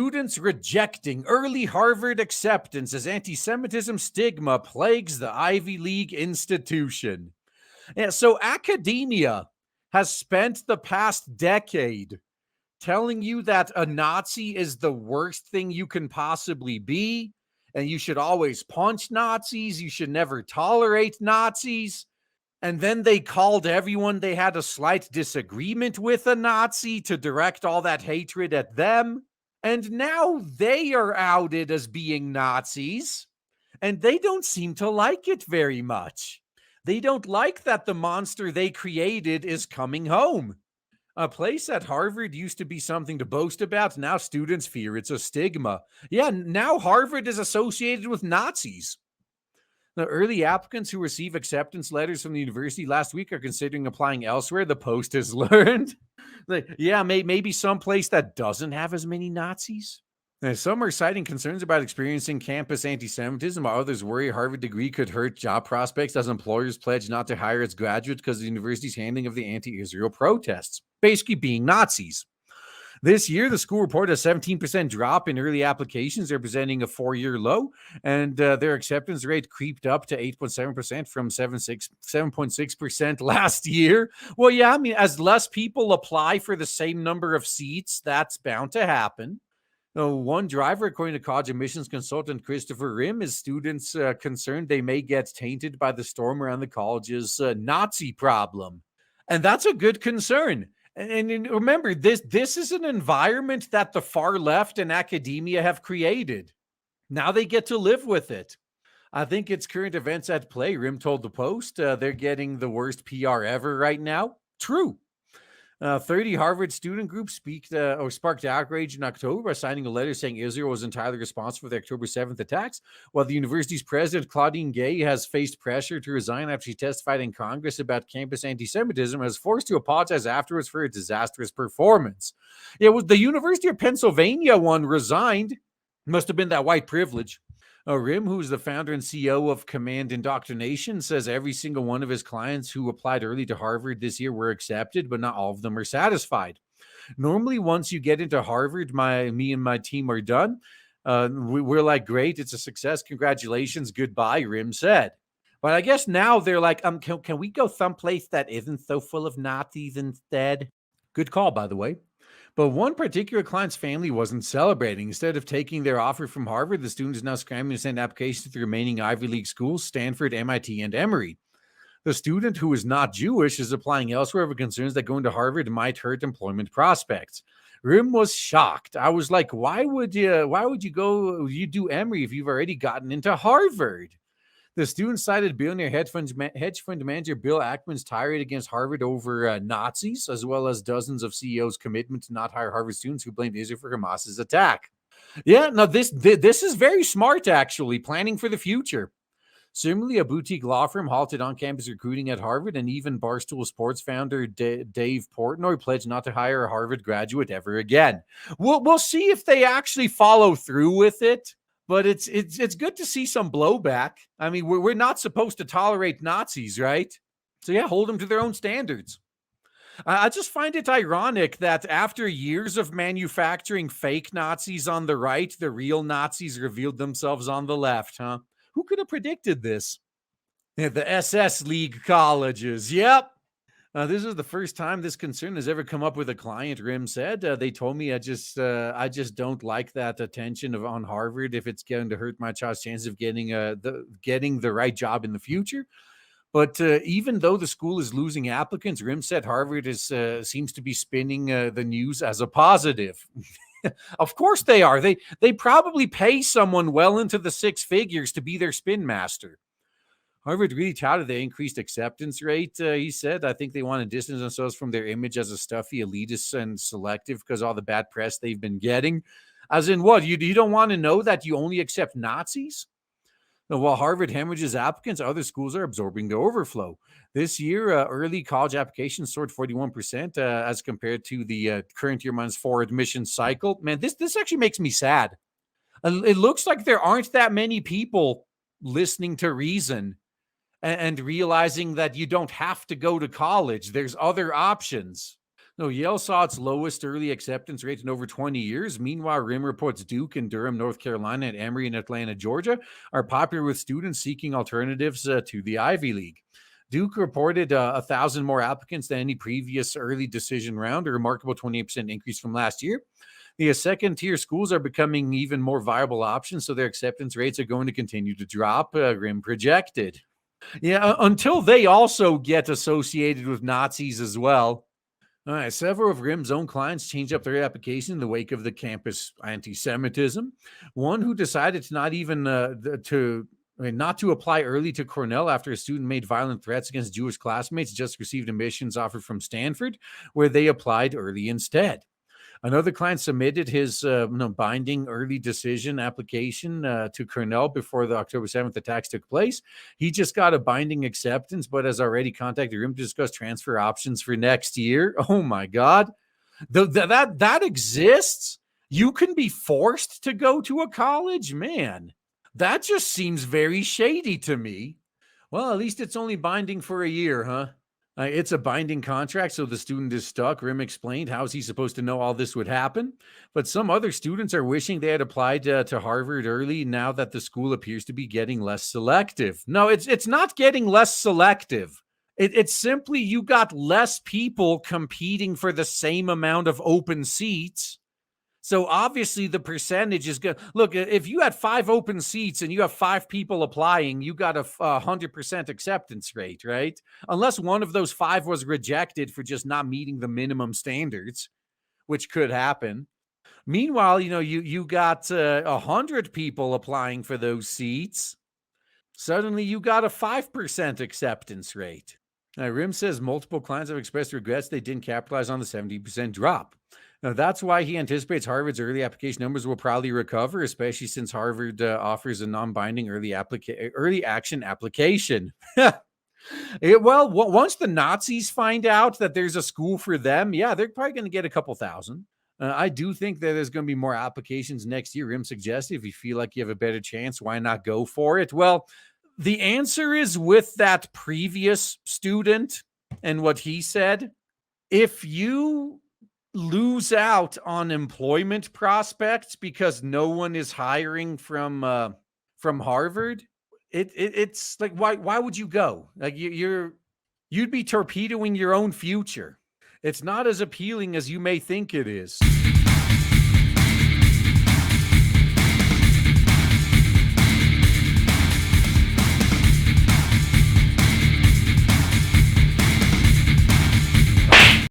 Students rejecting early Harvard acceptance as anti-Semitism stigma plagues the Ivy League institution. Yeah, so academia has spent the past decade telling you that a Nazi is the worst thing you can possibly be, and you should always punch Nazis, you should never tolerate Nazis. And then they called everyone they had a slight disagreement with a Nazi to direct all that hatred at them. And now they are outed as being Nazis, and they don't seem to like it very much. They don't like that the monster they created is coming home. A place at Harvard used to be something to boast about. Now students fear it's a stigma. Yeah, now Harvard is associated with Nazis. The early applicants who receive acceptance letters from the university last week are considering applying elsewhere, the Post has learned. Maybe someplace that doesn't have as many Nazis. Some are citing concerns about experiencing campus anti-Semitism, while others worry a Harvard degree could hurt job prospects as employers pledge not to hire its graduates because of the university's handling of the anti-Israel protests, basically being Nazis. This year, the school reported a 17% drop in early applications, representing a 4-year low, and their acceptance rate creeped up to 8.7% from 7.6% last year. Well, yeah, I mean, as less people apply for the same number of seats, that's bound to happen. One driver, according to college admissions consultant Christopher Rim, is students concerned they may get tainted by the storm around the college's Nazi problem. And that's a good concern. And remember, this is an environment that the far left and academia have created. Now they get to live with it. I think it's current events at play. Rim told the Post they're getting the worst PR ever right now. True. 30 Harvard student groups sparked outrage in October by signing a letter saying Israel was entirely responsible for the October 7th attacks, while the university's president, Claudine Gay, has faced pressure to resign after she testified in Congress about campus anti-Semitism and was forced to apologize afterwards for her disastrous performance. It was the University of Pennsylvania one resigned. Must have been that white privilege. Rim, who's the founder and CEO of Command Indoctrination, says every single one of his clients who applied early to Harvard this year were accepted, but not all of them are satisfied. Normally, once you get into Harvard, me and my team are done. We're like, great, it's a success. Congratulations, goodbye, Rim said. But I guess now they're like, can we go someplace that isn't so full of Nazis instead? Good call, by the way. But one particular client's family wasn't celebrating. Instead of taking their offer from Harvard, the student is now scrambling to send applications to the remaining Ivy League schools, Stanford, MIT, and Emory. The student, who is not Jewish, is applying elsewhere with concerns that going to Harvard might hurt employment prospects. Rim was shocked. I was like, why would you do Emory if you've already gotten into Harvard? The student cited billionaire hedge fund manager Bill Ackman's tirade against Harvard over Nazis, as well as dozens of CEOs' commitment to not hire Harvard students who blamed Israel for Hamas's attack. Yeah, no, this is very smart, actually, planning for the future. Similarly, a boutique law firm halted on-campus recruiting at Harvard, and even Barstool Sports founder Dave Portnoy pledged not to hire a Harvard graduate ever again. We'll see if they actually follow through with it. But it's good to see some blowback. I mean, we're not supposed to tolerate Nazis, right? So yeah, hold them to their own standards. I just find it ironic that after years of manufacturing fake Nazis on the right, the real Nazis revealed themselves on the left, huh? Who could have predicted this? The SS League colleges. Yep. This is the first time this concern has ever come up with a client, Rim said. They told me I just don't like that attention on Harvard if it's going to hurt my child's chances of getting the right job in the future. But even though the school is losing applicants, Rim said Harvard seems to be spinning the news as a positive. Of course they are. They probably pay someone well into the six figures to be their spin master. Harvard really touted the increased acceptance rate, he said. I think they want to distance themselves from their image as a stuffy, elitist, and selective because all the bad press they've been getting. As in what? You don't want to know that you only accept Nazis? While Harvard hemorrhages applicants, other schools are absorbing the overflow. This year, early college applications soared 41% as compared to the current year -4 admission cycle. Man, this actually makes me sad. It looks like there aren't that many people listening to reason and realizing that you don't have to go to college. There's other options. No, Yale saw its lowest early acceptance rate in over 20 years. Meanwhile, RIM reports Duke and Durham, North Carolina, and Emory and Atlanta, Georgia are popular with students seeking alternatives to the Ivy League. Duke reported 1,000 more applicants than any previous early decision round, a remarkable 28% increase from last year. The second-tier schools are becoming even more viable options, so their acceptance rates are going to continue to drop, RIM projected. Yeah, until they also get associated with Nazis as well. All right, several of RIM's own clients changed up their application in the wake of the campus anti-Semitism. One who decided to not even not to apply early to Cornell after a student made violent threats against Jewish classmates just received admissions offer from Stanford, where they applied early instead. Another client submitted his binding early decision application to Cornell before the October 7th attacks took place. He just got a binding acceptance, but has already contacted him to discuss transfer options for next year. Oh my God. That exists? You can be forced to go to a college? Man, that just seems very shady to me. Well, at least it's only binding for a year, huh? It's a binding contract, so the student is stuck. Rim explained. How is he supposed to know all this would happen? But some other students are wishing they had applied to Harvard early now that the school appears to be getting less selective. No, it's not getting less selective. It's simply you got less people competing for the same amount of open seats. So obviously the percentage is good. Look, if you had 5 open seats and you have 5 people applying, you got a 100% acceptance rate, right? Unless one of those 5 was rejected for just not meeting the minimum standards, which could happen. Meanwhile, you got 100 people applying for those seats. Suddenly you got a 5% acceptance rate. Now, Rim says multiple clients have expressed regrets they didn't capitalize on the 70% drop. Now, that's why he anticipates Harvard's early application numbers will probably recover, especially since Harvard offers a non-binding early action application. Once the Nazis find out that there's a school for them, yeah, they're probably going to get a couple thousand. I do think that there's going to be more applications next year. Rim suggested if you feel like you have a better chance, why not go for it? Well, the answer is with that previous student and what he said. If you lose out on employment prospects because no one is hiring from Harvard, it's like why would you go? Like you'd be torpedoing your own future. It's not as appealing as you may think it is.